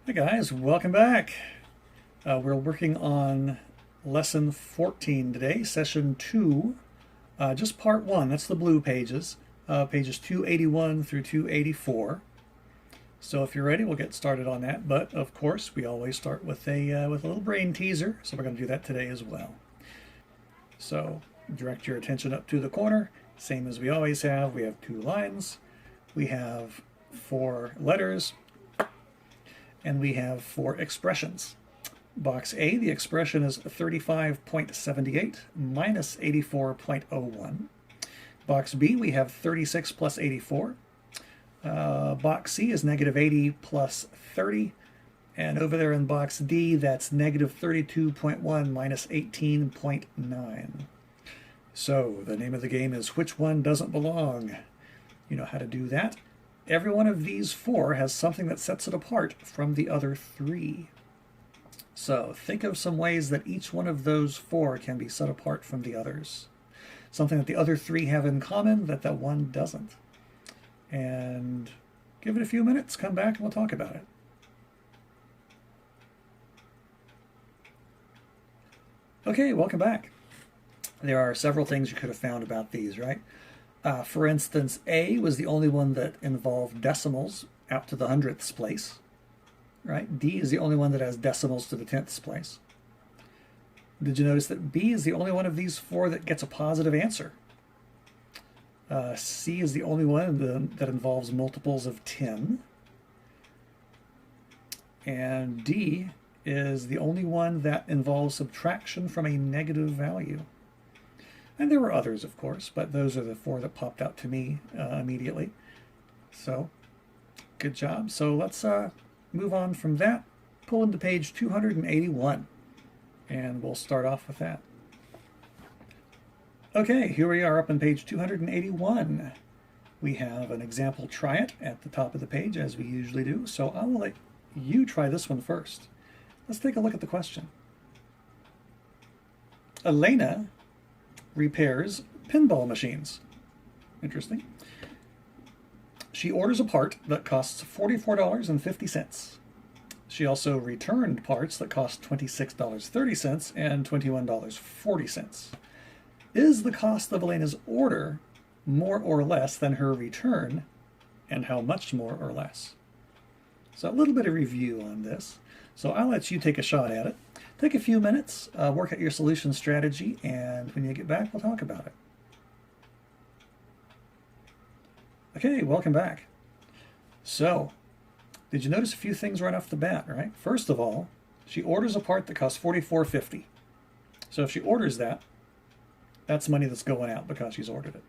Hey guys, welcome back. We're working on lesson 14 today, session 2, just part 1. That's the blue pages, pages 281 through 284. So if you're ready, we'll get started on that. But of course, we always start with a little brain teaser, so we're going to do that today as well. So direct your attention up to the corner, same as we always have. We have 2 lines, we have 4 letters, and we have 4 expressions. Box A, the expression is 35.78 minus 84.01. Box B, we have 36 plus 84. Box C is negative 80 plus 30. And over there in box D, that's negative 32.1 minus 18.9. So the name of the game is Which One Doesn't Belong? You know how to do that. Every one of these 4 has something that sets it apart from the other 3. So think of some ways that each one of those 4 can be set apart from the others. Something that the other 3 have in common that that one doesn't. And give it a few minutes, come back and we'll talk about it. Okay, welcome back. There are several things you could have found about these, right? For instance, A was the only one that involved decimals out to the 100th place, right? D is the only one that has decimals to the 10th place. Did you notice that B is the only one of these 4 that gets a positive answer? C is the only one that involves multiples of 10. And D is the only one that involves subtraction from a negative value. And there were others, of course, but those are the 4 that popped out to me immediately. So, good job. So let's move on from that, pull into page 281, and we'll start off with that. Okay, here we are up on page 281. We have an example try it at the top of the page, as we usually do, so I will let you try this one first. Let's take a look at the question. Elena repairs pinball machines. Interesting. She orders a part that costs $44.50. She also returned parts that cost $26.30 and $21.40. Is the cost of Elena's order more or less than her return, and how much more or less? So a little bit of review on this. So I'll let you take a shot at it. Take a few minutes, work out your solution strategy, and when you get back, we'll talk about it. Okay, welcome back. So, did you notice a few things right off the bat, right? First of all, she orders a part that costs $44.50. So if she orders that, that's money that's going out because she's ordered it.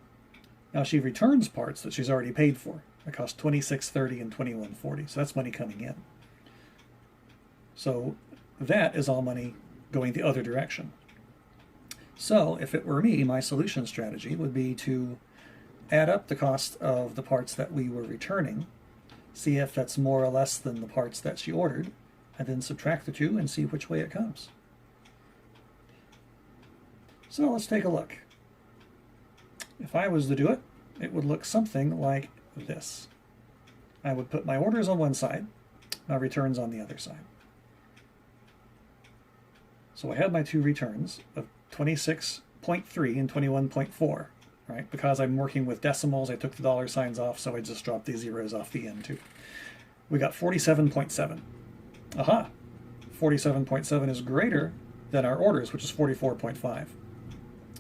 Now she returns parts that she's already paid for. That cost $26.30 and $21.40. So that's money coming in. So that is all money going the other direction. So if it were me, my solution strategy would be to add up the cost of the parts that we were returning, see if that's more or less than the parts that she ordered, and then subtract the 2 and see which way it comes. So let's take a look. If I was to do it, it would look something like this. I would put my orders on one side, my returns on the other side. So I had my 2 returns of 26.3 and 21.4, right? Because I'm working with decimals, I took the dollar signs off, so I just dropped the zeros off the end too. We got 47.7. Aha! 47.7 is greater than our orders, which is 44.5.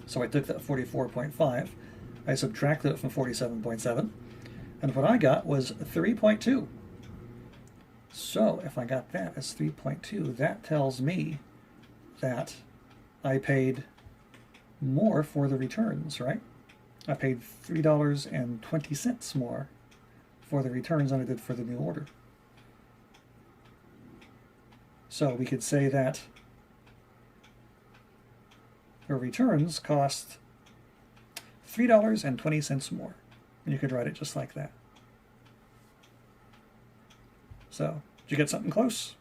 So I took that 44.5, I subtracted it from 47.7, and what I got was 3.2. So if I got that as 3.2, that tells me that I paid more for the returns, right? I paid $3.20 more for the returns than I did for the new order. So we could say that her returns cost $3.20 more. And you could write it just like that. So, did you get something close?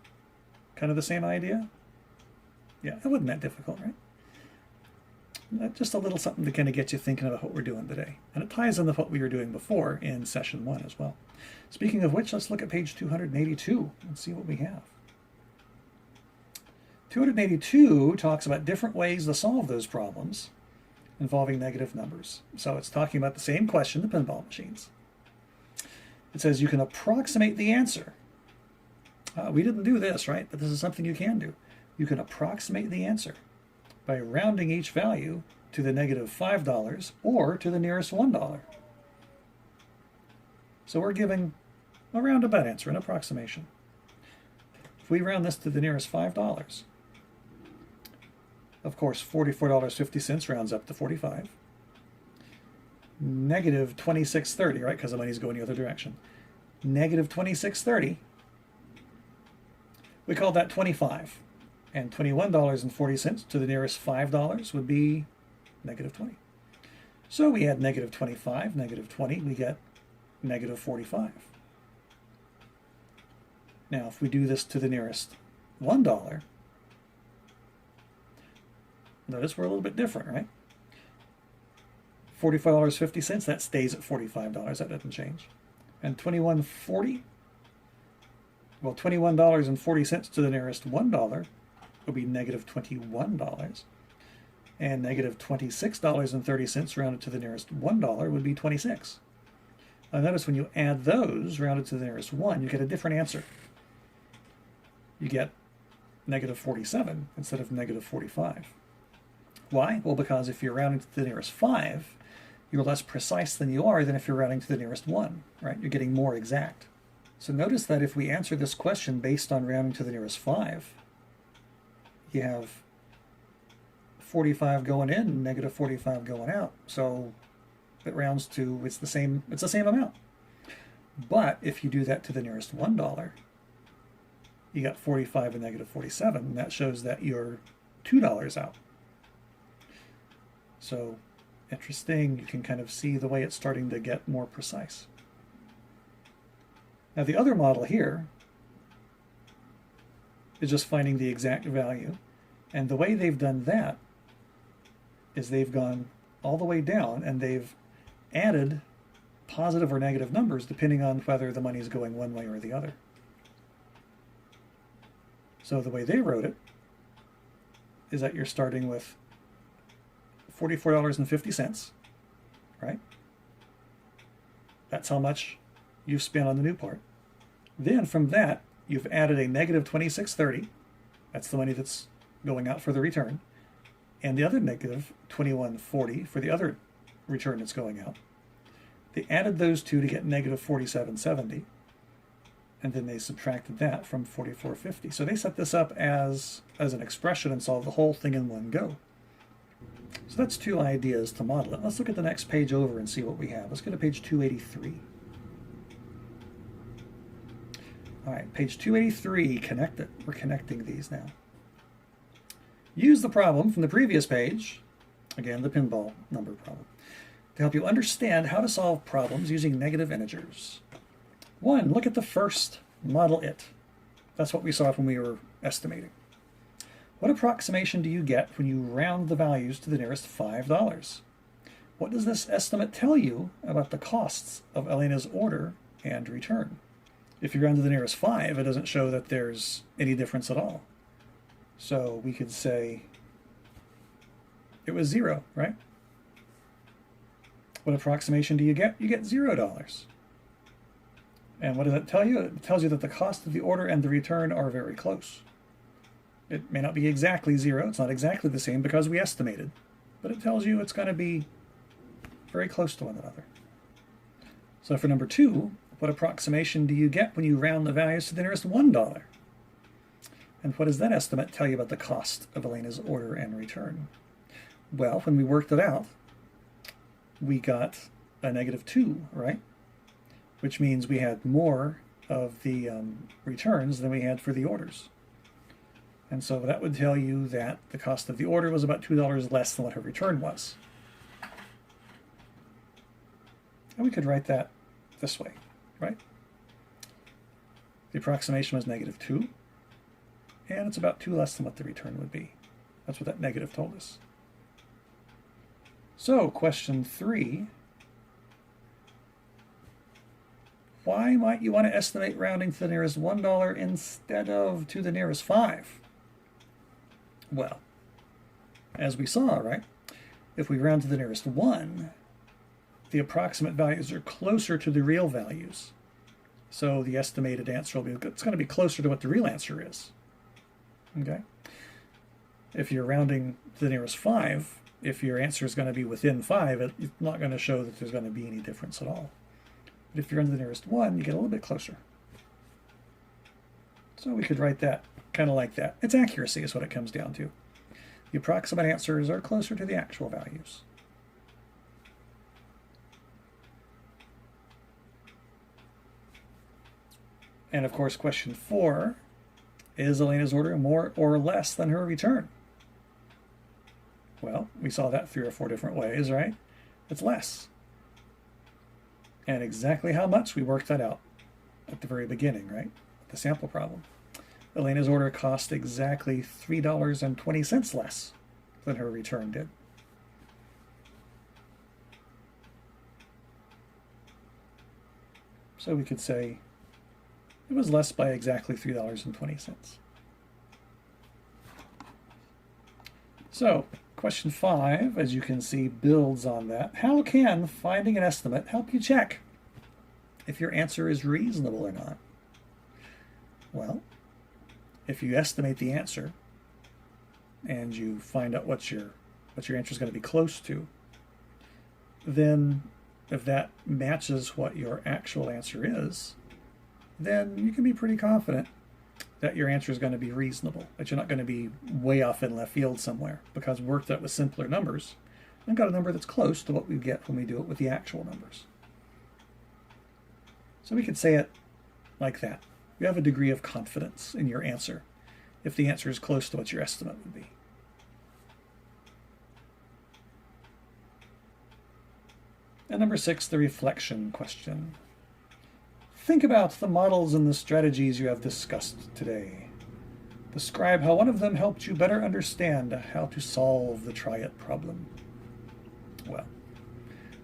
Kind of the same idea? Yeah, it wasn't that difficult, right? just a little something to kind of get you thinking about what we're doing today. And it ties in with what we were doing before in session 1 as well. Speaking of which, let's look at page 282 and see what we have. 282 talks about different ways to solve those problems involving negative numbers. So it's talking about the same question, the pinball machines. It says you can approximate the answer. We didn't do this, right? But this is something you can do. You can approximate the answer by rounding each value to the negative $5 or to the nearest $1. So we're giving a roundabout answer, an approximation. If we round this to the nearest $5, of course, $44.50 rounds up to 45. Negative 26.30, right? Because the money's going the other direction. Negative 26.30. We call that 25. And $21.40 to the nearest $5 would be negative 20. So we add negative 25, negative 20, we get negative 45. Now, if we do this to the nearest $1, notice we're a little bit different, right? $45.50, that stays at $45, that doesn't change. And $21.40, well, $21.40 to the nearest $1 will be negative $21. And negative $26.30 rounded to the nearest $1 would be 26. Now notice when you add those rounded to the nearest 1, you get a different answer. You get negative 47 instead of negative 45. Why? Well, because if you're rounding to the nearest 5, you're less precise than you are than if you're rounding to the nearest 1, right? You're getting more exact. So notice that if we answer this question based on rounding to the nearest 5, you have 45 going in, negative 45 going out. So it rounds to, it's the same amount. But if you do that to the nearest $1, you got 45 and negative 47, and that shows that you're $2 out. So interesting, you can kind of see the way it's starting to get more precise. Now the other model here is just finding the exact value. And the way they've done that is they've gone all the way down and they've added positive or negative numbers depending on whether the money is going one way or the other. So the way they wrote it is that you're starting with $44.50, right? That's how much you've spent on the new part. Then from that, you've added a negative $26.30. That's the money that's going out for the return. And the other negative $21.40 for the other return that's going out. They added those two to get negative $47.70. And then they subtracted that from $44.50. So they set this up as an expression and solved the whole thing in one go. So that's two ideas to model it. Let's look at the next page over and see what we have. Let's go to page 283. All right, page 283, connect it. We're connecting these now. Use the problem from the previous page, again, the pinball number problem, to help you understand how to solve problems using negative integers. 1, look at the first, model it. That's what we saw when we were estimating. What approximation do you get when you round the values to the nearest $5? What does this estimate tell you about the costs of Elena's order and return? If you round to the nearest 5, it doesn't show that there's any difference at all. So we could say it was 0, right? What approximation do you get? You get $0. And what does that tell you? It tells you that the cost of the order and the return are very close. It may not be exactly 0. It's not exactly the same because we estimated. But it tells you it's going to be very close to one another. So for number 2, what approximation do you get when you round the values to the nearest $1? And what does that estimate tell you about the cost of Elena's order and return? Well, when we worked it out, we got a negative 2, right? Which means we had more of the returns than we had for the orders. And so that would tell you that the cost of the order was about $2 less than what her return was. And we could write that this way, right? The approximation was negative 2, and it's about 2 less than what the return would be. That's what that negative told us. So, question 3. Why might you want to estimate rounding to the nearest $1 instead of to the nearest 5? Well, as we saw, right? If we round to the nearest 1, the approximate values are closer to the real values. So the estimated answer will be, it's going to be closer to what the real answer is. Okay? If you're rounding to the nearest 5, if your answer is going to be within 5, it's not going to show that there's going to be any difference at all. But if you're under the nearest 1, you get a little bit closer. So we could write that kind of like that. It's accuracy is what it comes down to. The approximate answers are closer to the actual values. And of course, question 4, is Elena's order more or less than her return? Well, we saw that 3 or 4 different ways, right? It's less. And exactly how much, we worked that out at the very beginning, right? The sample problem. Elena's order cost exactly $3.20 less than her return did. So we could say it was less by exactly $3.20. So, question 5, as you can see, builds on that. How can finding an estimate help you check if your answer is reasonable or not? Well, if you estimate the answer and you find out what your answer is going to be close to, then if that matches what your actual answer is, then you can be pretty confident that your answer is going to be reasonable, that you're not going to be way off in left field somewhere, because we worked out with simpler numbers and got a number that's close to what we get when we do it with the actual numbers. So we could say it like that. You have a degree of confidence in your answer if the answer is close to what your estimate would be. And number 6, the reflection question. Think about the models and the strategies you have discussed today. Describe how one of them helped you better understand how to solve the try-it problem. Well,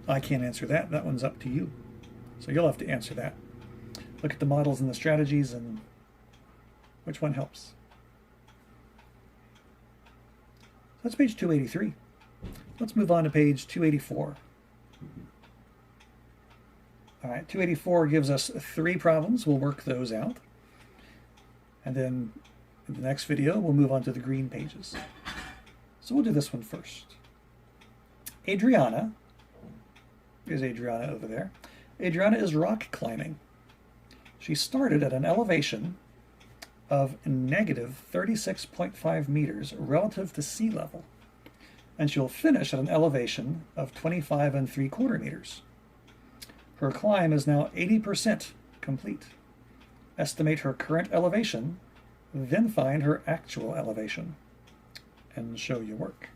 I can't answer that. That one's up to you. So you'll have to answer that. Look at the models and the strategies and which one helps. That's page 283. Let's move on to page 284. All right, 284 gives us 3 problems. We'll work those out. And then in the next video, we'll move on to the green pages. So we'll do this one first. Adriana, here's Adriana over there. Adriana is rock climbing. She started at an elevation of negative 36.5 meters relative to sea level, and she'll finish at an elevation of 25 3/4 meters. Her climb is now 80% complete. Estimate her current elevation, then find her actual elevation, and show your work.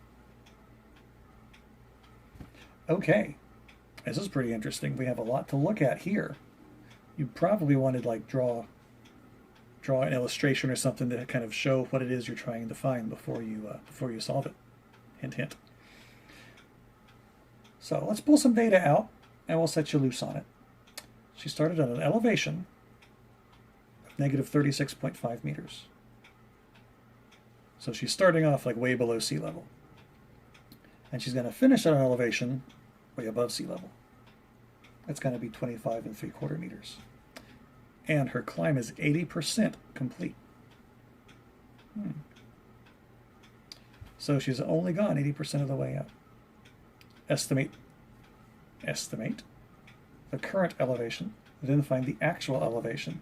Okay, this is pretty interesting. We have a lot to look at here. You probably wanted like draw an illustration or something to kind of show what it is you're trying to find before you solve it. Hint, hint. So let's pull some data out, and we'll set you loose on it. She started at an elevation of negative 36.5 meters. So she's starting off like way below sea level. And she's going to finish at an elevation way above sea level. It's going to be 25 3/4 meters. And her climb is 80% complete. So she's only gone 80% of the way up. Estimate the current elevation, then find the actual elevation.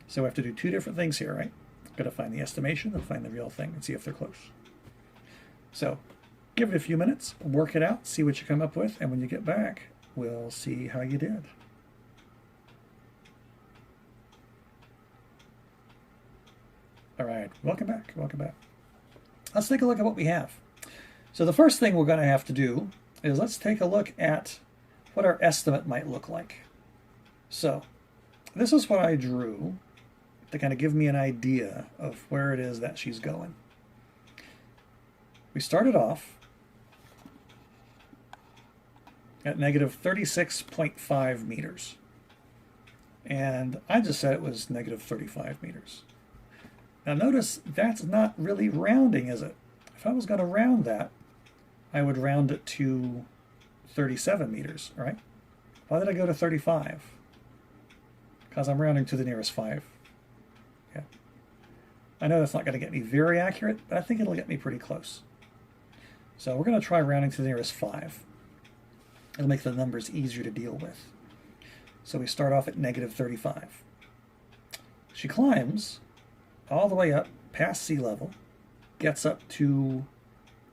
So we have to do 2 different things here, right? We've got to find the estimation and find the real thing and see if they're close. So give it a few minutes, work it out, see what you come up with, and when you get back, we'll see how you did. All right, welcome back, welcome back. Let's take a look at what we have. So the first thing we're going to have to do is let's take a look at what our estimate might look like. So this is what I drew to kind of give me an idea of where it is that she's going. we started off at negative 36.5 meters. And I just said it was negative 35 meters. Now notice that's not really rounding, is it? If I was going to round that, I would round it to 37 meters, right? Why did I go to 35? Because I'm rounding to the nearest 5. Yeah. I know that's not going to get me very accurate, but I think it'll get me pretty close. So we're going to try rounding to the nearest 5. It'll make the numbers easier to deal with. So we start off at negative 35. She climbs all the way up past sea level, gets up to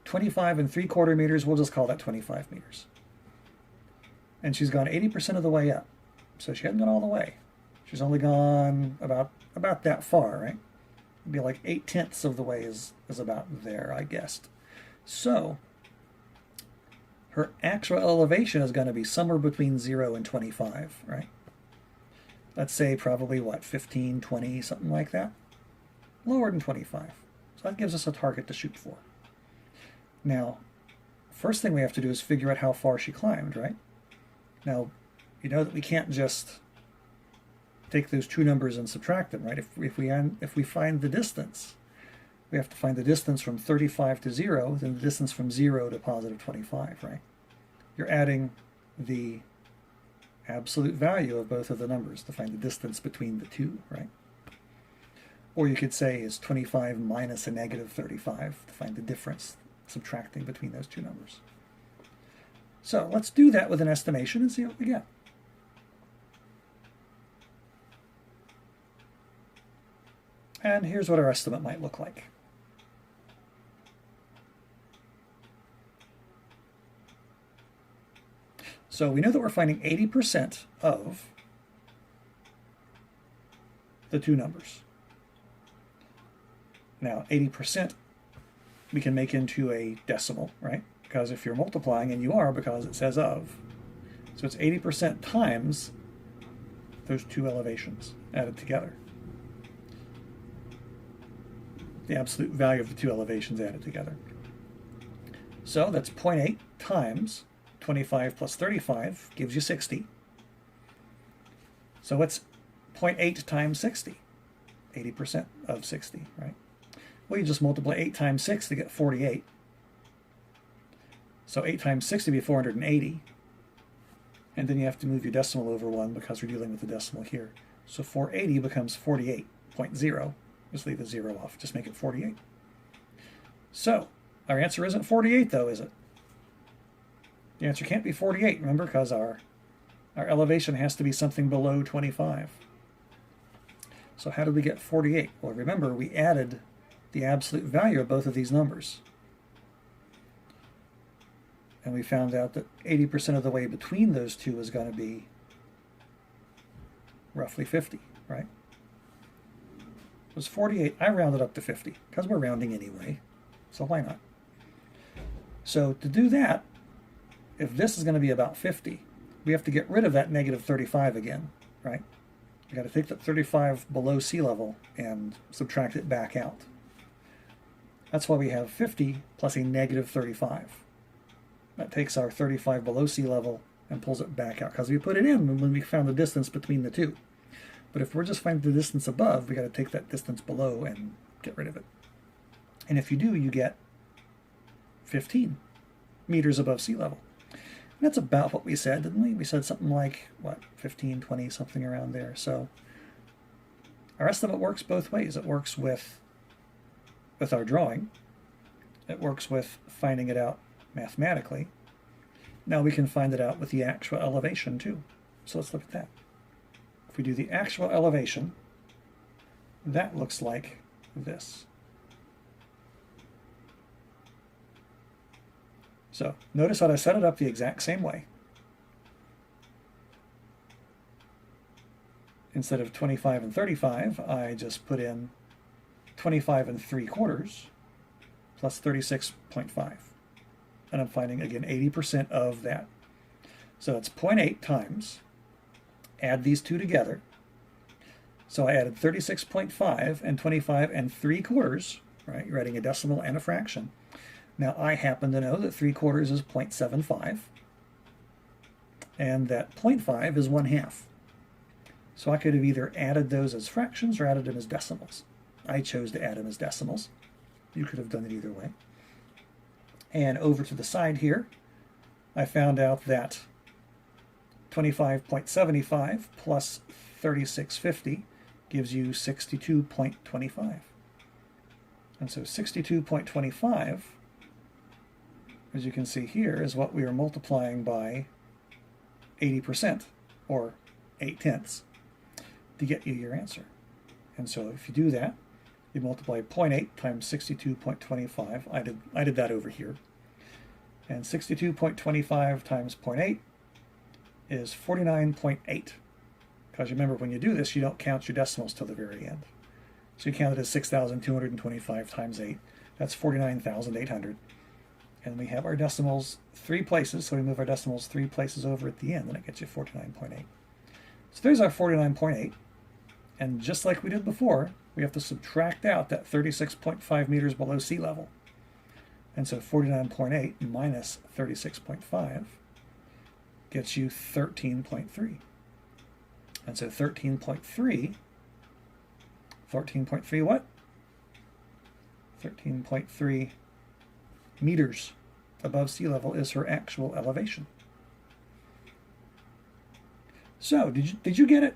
25 3/4 meters. We'll just call that 25 meters. And she's gone 80% of the way up. So she hasn't gone all the way. She's only gone about that far, right? It'd be like 8/10 of the way is about there, I guessed. So her actual elevation is going to be somewhere between 0 and 25, right? Let's say probably, what, 15, 20, something like that? Lower than 25. So that gives us a target to shoot for. Now, first thing we have to do is figure out how far she climbed, right? Now, you know that we can't just take those two numbers and subtract them, right? If we find the distance, we have to find the distance from 35 to 0, then the distance from 0 to positive 25, right? You're adding the absolute value of both of the numbers to find the distance between the two, right? Or you could say is 25 minus a negative 35 to find the difference, subtracting between those two numbers. So let's do that with an estimation and see what we get. And here's what our estimate might look like. So we know that we're finding 80% of the two numbers. Now, 80% we can make into a decimal, right? Because if you're multiplying, and you are because it says of, so it's 80% times those two elevations added together. The absolute value of the two elevations added together. So that's 0.8 times 25 plus 35 gives you 60. So what's 0.8 times 60? 80% of 60, right? Well, you just multiply 8 times 6 to get 48. So 8 times 60 would be 480. And then you have to move your decimal over 1 because we're dealing with the decimal here. So 480 becomes 48.0. Just leave the 0 off. Just make it 48. So our answer isn't 48, though, is it? The answer can't be 48, remember, because our elevation has to be something below 25. So how did we get 48? Well, remember, we added the absolute value of both of these numbers. And we found out that 80% of the way between those two is going to be roughly 50, right? It was 48. I rounded up to 50 because we're rounding anyway, so why not? So to do that, if this is going to be about 50, we have to get rid of that negative 35 again, right? You got to take that 35 below sea level and subtract it back out. That's why we have 50 plus a negative 35. That takes our 35 below sea level and pulls it back out because we put it in when we found the distance between the two. But if we're just finding the distance above, we got to take that distance below and get rid of it. And if you do, you get 15 meters above sea level. And that's about what we said, didn't we? We said something like, what, 15, 20, something around there. So our estimate works both ways. It works with our drawing. It works with finding it out mathematically. Now we can find it out with the actual elevation too. So let's look at that. If we do the actual elevation, that looks like this. So notice that I set it up the exact same way. Instead of 25 and 35, I just put in 25 3/4 plus 36.5. And I'm finding, again, 80% of that. So it's 0.8 times, add these two together. So I added 36.5 and 25 3/4, right? You're adding a decimal and a fraction. Now I happen to know that 3/4 is 0.75 and that 0.5 is 1/2. So I could have either added those as fractions or added them as decimals. I chose to add them as decimals. You could have done it either way. And over to the side here, I found out that 25.75 plus 3650 gives you 62.25. And so 62.25, as you can see here, is what we are multiplying by 80%, or 8/10, to get you your answer. And so if you do that, you multiply 0.8 times 62.25. I did that over here. And 62.25 times 0.8 is 49.8. Because remember, when you do this, you don't count your decimals till the very end. So you count it as 6,225 times 8. That's 49,800. And we have our decimals 3 places, so we move our decimals 3 places over at the end, and it gets you 49.8. So there's our 49.8. And just like we did before, we have to subtract out that 36.5 meters below sea level. And so 49.8 minus 36.5 gets you 13.3. And so 13.3 what? 13.3 meters above sea level is her actual elevation. So, did you get it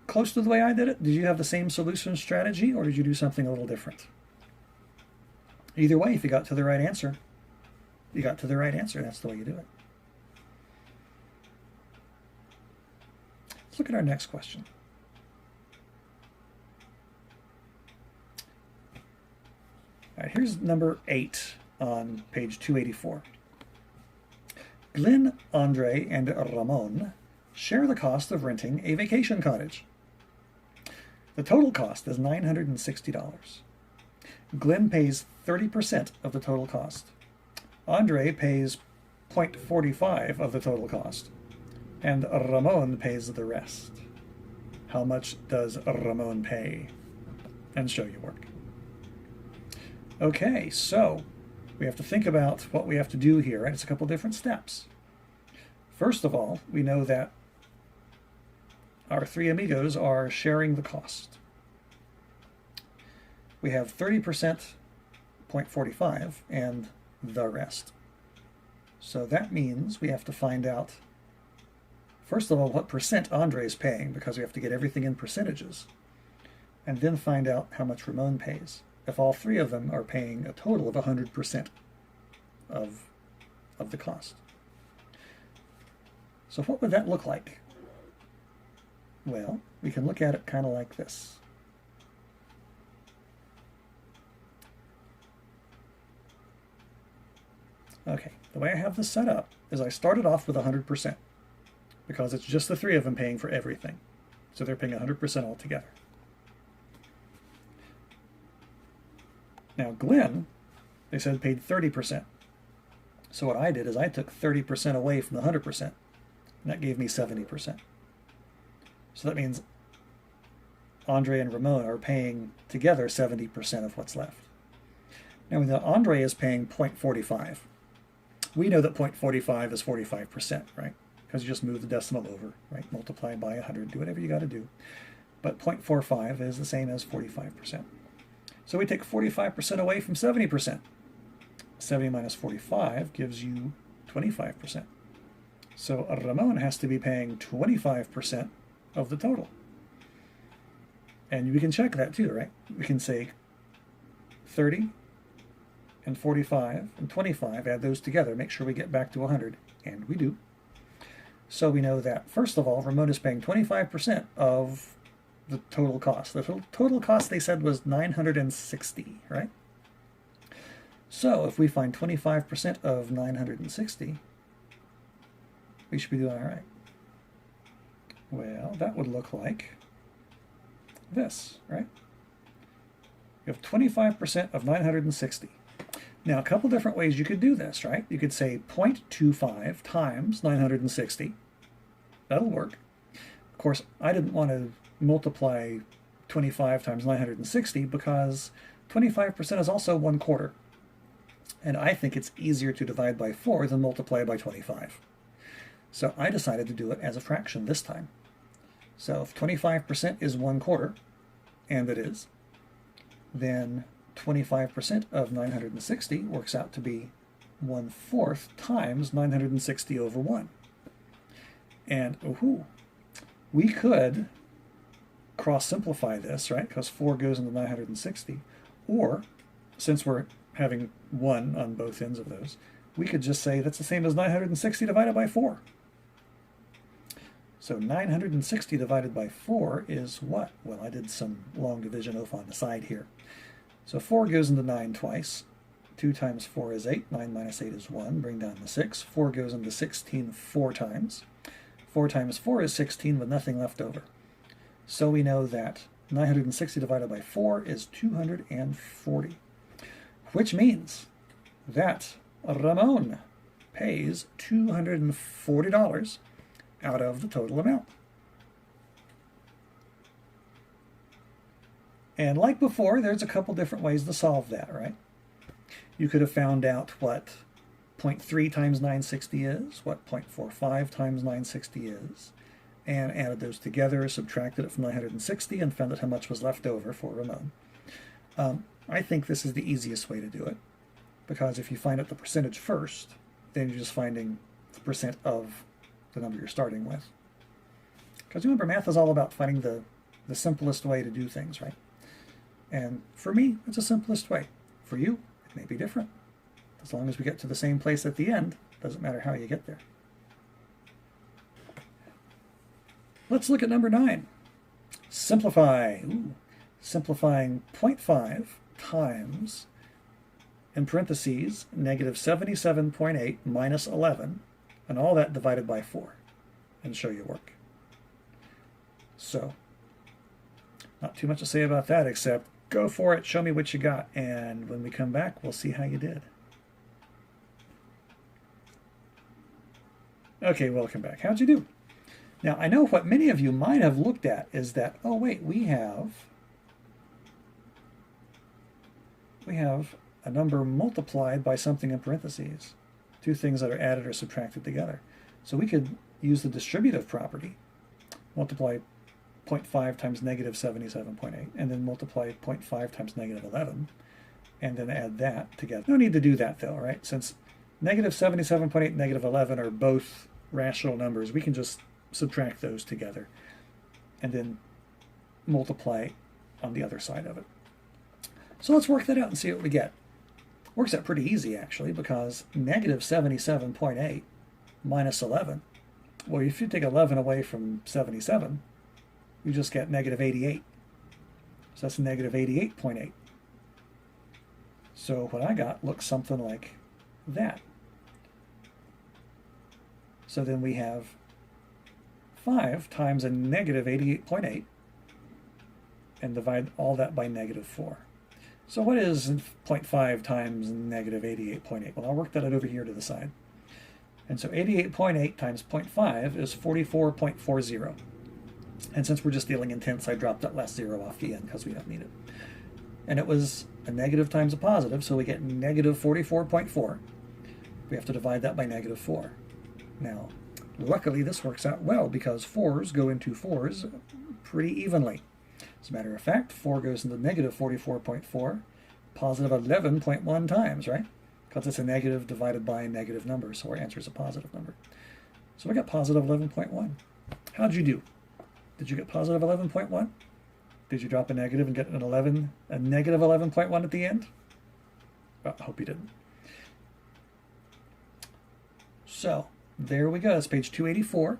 close to the way I did it? Did you have the same solution strategy, or did you do something a little different? Either way, if you got to the right answer, you got to the right answer. That's the way you do it. Let's look at our next question. All right, here's number 8 on page 284. Glenn, Andre, and Ramon share the cost of renting a vacation cottage. The total cost is $960. Glenn pays 30% of the total cost. Andre pays 0.45 of the total cost. And Ramon pays the rest. How much does Ramon pay? And show your work. Okay, so we have to think about what we have to do here, right? It's a couple different steps. First of all, we know that our 3 amigos are sharing the cost. We have 30%, 0.45, and the rest. So that means we have to find out, first of all, what percent Andre is paying, because we have to get everything in percentages, and then find out how much Ramon pays. If all 3 of them are paying a total of 100% of the cost. So what would that look like? Well, we can look at it kind of like this. Okay, the way I have this set up is I started off with 100%, because it's just the 3 of them paying for everything. So they're paying 100% altogether. Now Glenn, they said, paid 30%. So what I did is I took 30% away from the 100%, and that gave me 70%. So that means Andre and Ramon are paying together 70% of what's left. Now we know Andre is paying 0.45. We know that 0.45 is 45%, right? Because you just move the decimal over, right? Multiply by 100, do whatever you got to do. But 0.45 is the same as 45%. So we take 45% away from 70%. 70 minus 45 gives you 25%. So Ramon has to be paying 25% of the total. And we can check that too, right? We can say 30 and 45 and 25, add those together, make sure we get back to 100, and we do. So we know that, first of all, Ramon is paying 25% of the total cost. The total cost, they said, was $960, right? So if we find 25% of 960, we should be doing all right. Well, that would look like this, right? You have 25% of 960. Now, a couple different ways you could do this, right? You could say 0.25 times 960. That'll work. Of course, I didn't want to multiply 25 times 960 because 25% is also 1/4. And I think it's easier to divide by 4 than multiply by 25. So I decided to do it as a fraction this time. So if 25% is 1/4, and it is, then 25% of 960 works out to be 1/4 times 960 over 1. And we could cross-simplify this, right? Because 4 goes into 960. Or, since we're having 1 on both ends of those, we could just say that's the same as 960 divided by 4. So 960 divided by 4 is what? Well, I did some long division off on the side here. So 4 goes into 9 twice. 2 times 4 is 8. 9 minus 8 is 1. Bring down the 6. 4 goes into 16 4 times. 4 times 4 is 16 with nothing left over. So we know that 960 divided by 4 is 240. Which means that Ramon pays $240 out of the total amount. And like before, there's a couple different ways to solve that, right? You could have found out what 0.3 times 960 is, what 0.45 times 960 is, and added those together, subtracted it from 960, and found out how much was left over for Ramon. I think this is the easiest way to do it, because if you find out the percentage first, then you're just finding the percent of the number you're starting with. Because remember, math is all about finding the simplest way to do things, right? And for me, it's the simplest way. For you, it may be different. As long as we get to the same place at the end, doesn't matter how you get there. Let's look at number 9. Simplify. Simplifying 0.5 times, in parentheses, negative 77.8 minus 11, and all that divided by 4, and show your work. So, not too much to say about that, except go for it, show me what you got, and when we come back, we'll see how you did. Okay, welcome back. How'd you do? Now, I know what many of you might have looked at is that, oh wait, we have a number multiplied by something in parentheses, two things that are added or subtracted together. So we could use the distributive property, multiply 0.5 times negative 77.8, and then multiply 0.5 times negative 11, and then add that together. No need to do that though, right? Since negative 77.8 and negative 11 are both rational numbers, we can just subtract those together and then multiply on the other side of it. So let's work that out and see what we get. Works out pretty easy actually, because negative 77.8 minus 11, well, if you take 11 away from 77, you just get negative 88. So that's negative 88.8. So what I got looks something like that. So then we have 5 times a negative 88.8 and divide all that by negative 4. So what is 0.5 times negative 88.8? Well, I'll work that out over here to the side. And so 88.8 times 0.5 is 44.40. And since we're just dealing in tenths, I dropped that last 0 off the end because we don't need it. And it was a negative times a positive, so we get negative 44.4. We have to divide that by negative 4. Now, luckily this works out well because 4s go into 4s pretty evenly. As a matter of fact, 4 goes into negative 44.4, positive 11.1 times, right? Because it's a negative divided by a negative number, so our answer is a positive number. So we got positive 11.1. How'd you do? Did you get positive 11.1? Did you drop a negative and get a negative 11.1 at the end? Well, I hope you didn't. So, there we go. That's page 284.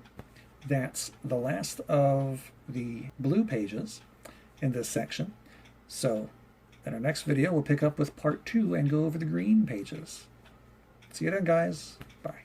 That's the last of the blue pages in this section. So, in our next video, we'll pick up with part 2 and go over the green pages. See you then, guys. Bye.